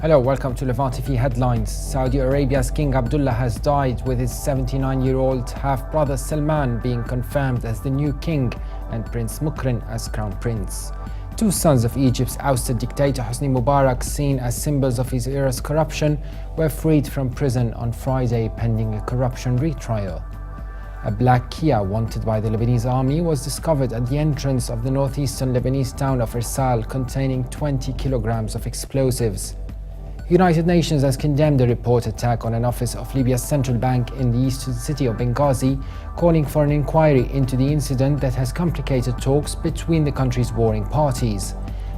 Hello, welcome to Levant TV Headlines. Saudi Arabia's King Abdullah has died, with his 79-year-old half-brother Salman being confirmed as the new king and Prince Muqrin as crown prince. Two sons of Egypt's ousted dictator Hosni Mubarak, seen as symbols of his era's corruption, were freed from prison on Friday pending a corruption retrial. A black Kia wanted by the Lebanese army was discovered at the entrance of the northeastern Lebanese town of Irsal, containing 20 kilograms of explosives. United Nations has condemned the reported attack on an office of Libya's central bank in the eastern city of Benghazi, calling for an inquiry into the incident that has complicated talks between the country's warring parties.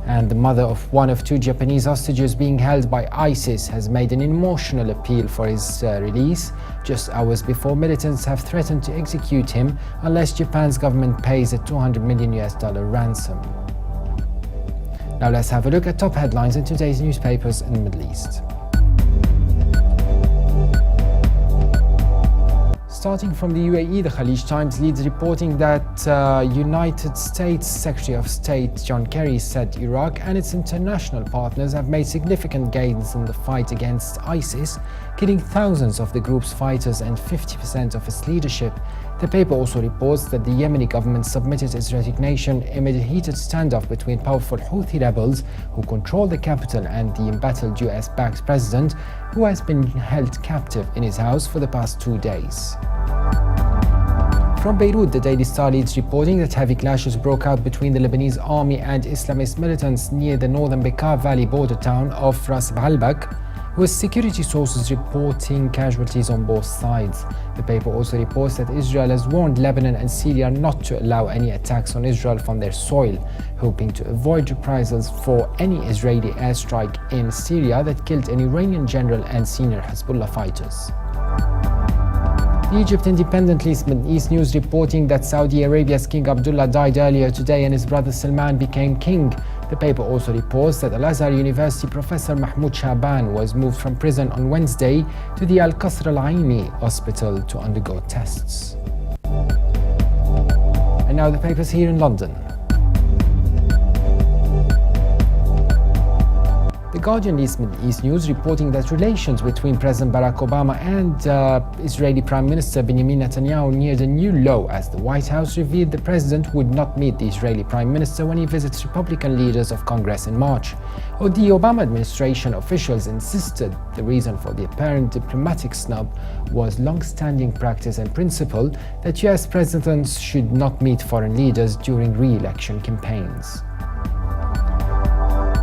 And the mother of one of two Japanese hostages being held by ISIS has made an emotional appeal for his release, just hours before militants have threatened to execute him unless Japan's government pays a $200 million ransom. Now let's have a look at top headlines in today's newspapers in the Middle East. Starting from the UAE, the Khalij Times leads reporting that United States Secretary of State John Kerry said Iraq and its international partners have made significant gains in the fight against ISIS, killing thousands of the group's fighters and 50% of its leadership. The paper also reports that the Yemeni government submitted its resignation amid a heated standoff between powerful Houthi rebels who control the capital and the embattled US-backed president, who has been held captive in his house for the past 2 days. From Beirut, the Daily Star leads reporting that heavy clashes broke out between the Lebanese army and Islamist militants near the northern Bekaa Valley border town of Ras Baalbek, with security sources reporting casualties on both sides. The paper also reports that Israel has warned Lebanon and Syria not to allow any attacks on Israel from their soil, hoping to avoid reprisals for any Israeli airstrike in Syria that killed an Iranian general and senior Hezbollah fighters. The Egypt Independent leads Middle East News reporting that Saudi Arabia's King Abdullah died earlier today and his brother Salman became king. The paper also reports that Al-Azhar University professor Mahmoud Shaban was moved from prison on Wednesday to the Al-Qasr Al-Aini hospital to undergo tests. And now the papers here in London. The Guardian leads Middle East News reporting that relations between President Barack Obama and Israeli Prime Minister Benjamin Netanyahu neared a new low as the White House revealed the president would not meet the Israeli Prime Minister when he visits Republican leaders of Congress in March. The Obama administration officials insisted the reason for the apparent diplomatic snub was long-standing practice and principle that US presidents should not meet foreign leaders during re-election campaigns.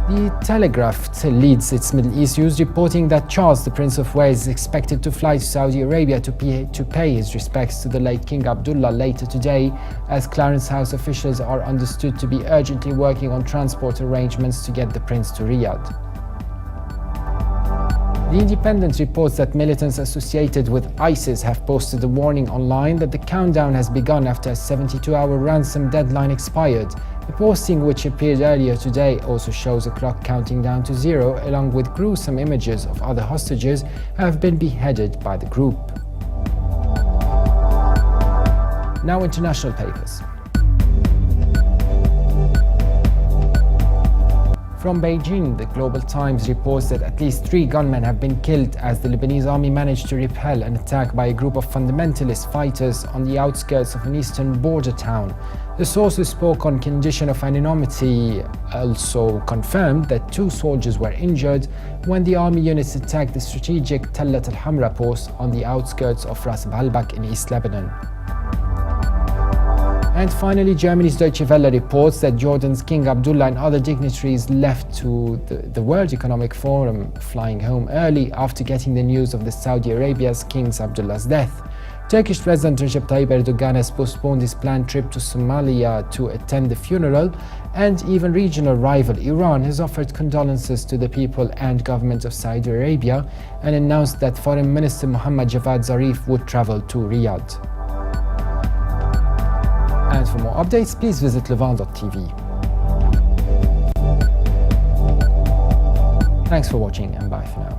The Telegraph leads its Middle East news reporting that Charles, the Prince of Wales, is expected to fly to Saudi Arabia to pay his respects to the late King Abdullah later today, as Clarence House officials are understood to be urgently working on transport arrangements to get the prince to Riyadh. The Independent reports that militants associated with ISIS have posted a warning online that the countdown has begun after a 72-hour ransom deadline expired. The posting, which appeared earlier today, also shows a clock counting down to zero, along with gruesome images of other hostages who have been beheaded by the group. Now international papers. From Beijing, the Global Times reports that at least 3 gunmen have been killed as the Lebanese army managed to repel an attack by a group of fundamentalist fighters on the outskirts of an eastern border town. The sources spoke on condition of anonymity also confirmed that 2 soldiers were injured when the army units attacked the strategic Tallat al-Hamra post on the outskirts of Ras Baalbek in East Lebanon. And finally, Germany's Deutsche Welle reports that Jordan's King Abdullah and other dignitaries left to the World Economic Forum, flying home early after getting the news of the Saudi Arabia's King Abdullah's death. Turkish President Recep Tayyip Erdogan has postponed his planned trip to Somalia to attend the funeral, and even regional rival Iran has offered condolences to the people and government of Saudi Arabia and announced that Foreign Minister Mohammad Javad Zarif would travel to Riyadh. And for more updates, please visit Levant.tv. Thanks for watching and bye for now.